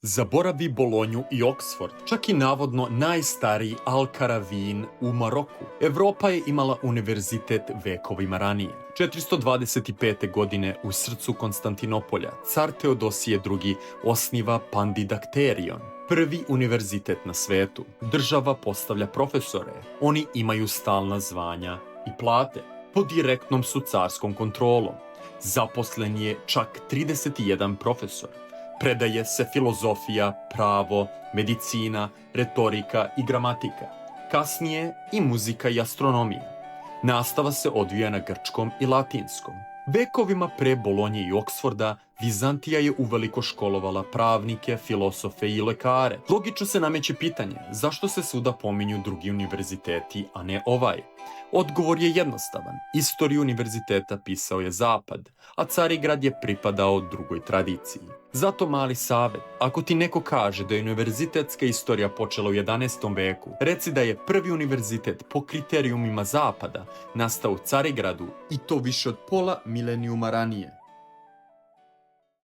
Zaboravi Bolonju i Oksford, čak i navodno najstariji Al-Karavin u Maroku. Evropa je imala univerzitet vekovima ranije. 425. godine u srcu Konstantinopolja car Teodosije II. Osniva Pandidakterion, prvi univerzitet na svetu. Država postavlja profesore. Oni imaju stalna zvanja i plate. Pod direktnom su carskom kontrolom. Zaposlen je čak 31 profesor. Predaje se filozofija, pravo, medicina, retorika i gramatika. Kasnije i muzika i astronomija. Nastava se odvija na grčkom i latinskom. Vekovima pre Bolonje i Oksforda, Vizantija je uveliko školovala pravnike, filosofe i lekare. Logično se nameće pitanje, zašto se svuda pominju drugi univerziteti, a ne ovaj? Odgovor je jednostavan. Istoriju univerziteta pisao je Zapad, a Carigrad je pripadao drugoj tradiciji. Zato mali savet, ako ti neko kaže da je univerzitetska istorija počela u 11. veku, reci da je prvi univerzitet po kriterijumima Zapada nastao u Carigradu i to više od pola milenijuma ranije.